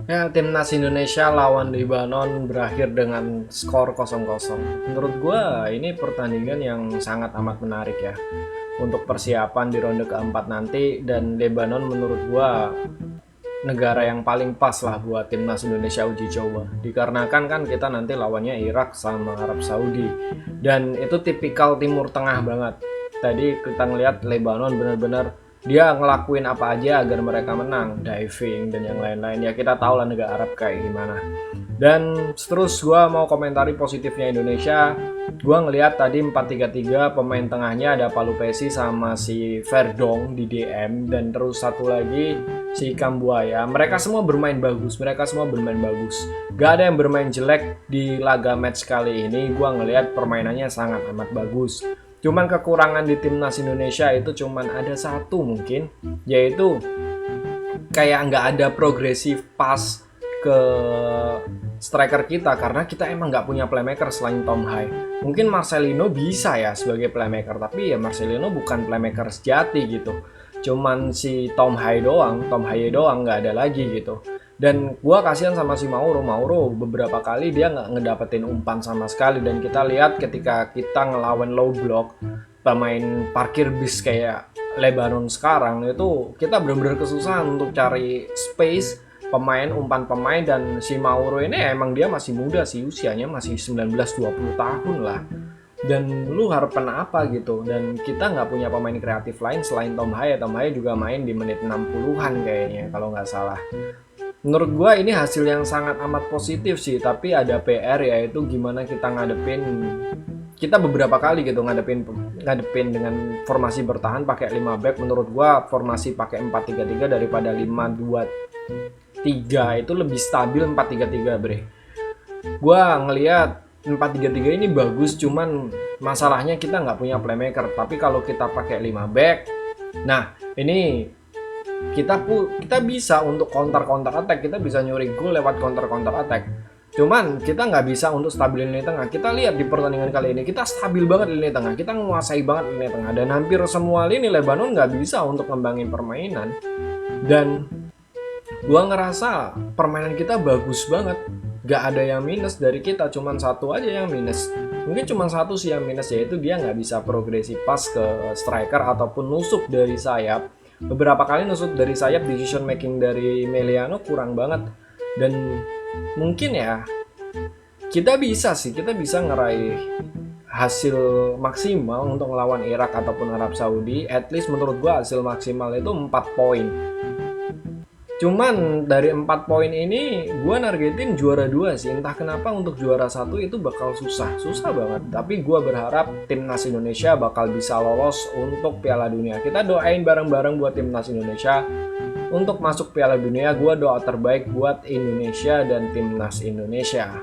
Ya, timnas Indonesia lawan Lebanon berakhir dengan skor 0-0. Menurut gua ini pertandingan yang sangat amat menarik ya untuk persiapan di ronde keempat nanti, dan Lebanon menurut gua negara yang paling pas lah buat timnas Indonesia uji coba. Dikarenakan kan kita nanti lawannya Irak sama Arab Saudi, dan itu tipikal Timur Tengah banget. Tadi kita ngelihat Lebanon benar-benar dia ngelakuin apa aja agar mereka menang, diving dan yang lain-lain. Ya kita tahu lah negara Arab kayak gimana. Dan terus gue mau komentari positifnya Indonesia. Gue ngelihat tadi 4-3-3, pemain tengahnya ada Palu Pesi sama si Verdong di DM, dan terus satu lagi si Kambuaya. Mereka semua bermain bagus, Gak ada yang bermain jelek di laga match kali ini. Gue ngelihat permainannya sangat amat bagus. Cuman kekurangan di timnas Indonesia itu cuman ada satu mungkin, yaitu kayak nggak ada progresif pas ke striker kita, karena kita emang nggak punya playmaker selain Tom Hai. Mungkin Marcelino bisa ya sebagai playmaker, tapi ya Marcelino bukan playmaker sejati gitu. Cuman si Tom Hai doang nggak ada lagi gitu. Dan gua kasihan sama si Mauro beberapa kali dia nggak ngedapetin umpan sama sekali, dan kita lihat ketika kita ngelawan low block pemain parkir bis kayak Lebanon sekarang itu, kita benar-benar kesusahan untuk cari space umpan pemain. Dan si Mauro ini emang dia masih muda sih, usianya masih 19-20 tahun lah, dan lu harapan apa gitu. Dan kita nggak punya pemain kreatif lain selain Tom Hai juga main di menit 60-an kayaknya kalau nggak salah. Menurut gua ini hasil yang sangat amat positif sih, tapi ada PR, yaitu gimana kita kita beberapa kali gitu ngadepin dengan formasi bertahan pakai 5 back. Menurut gua formasi pakai 4-3-3 daripada 5-2-3 itu lebih stabil 4-3-3, bre. Gua ngelihat 4-3-3 ini bagus, cuman masalahnya kita nggak punya playmaker. Tapi kalau kita pakai 5 back, nah ini kita bisa untuk counter attack, kita bisa nyuri gol lewat counter attack. Cuman kita nggak bisa untuk stabilin lini tengah. Kita lihat di pertandingan kali ini kita stabil banget di lini tengah, kita menguasai banget lini tengah, dan hampir semua lini Lebanon nggak bisa untuk ngembangin permainan. Dan gua ngerasa permainan kita bagus banget, nggak ada yang minus dari kita, cuman satu aja yang minus. Mungkin cuma satu sih yang minus, yaitu dia nggak bisa progresi pas ke striker ataupun nusuk dari sayap. Beberapa kali nusuk dari sayap, decision making dari Meliano kurang banget. Dan mungkin ya kita bisa ngeraih hasil maksimal untuk melawan Irak ataupun Arab Saudi. At least menurut gua hasil maksimal itu 4 poin. Cuman dari 4 poin ini gue nargetin juara 2 sih. Entah kenapa untuk juara 1 itu bakal susah banget. Tapi gue berharap timnas Indonesia bakal bisa lolos untuk Piala Dunia. Kita doain bareng-bareng buat timnas Indonesia untuk masuk Piala Dunia. Gue doa terbaik buat Indonesia dan timnas Indonesia.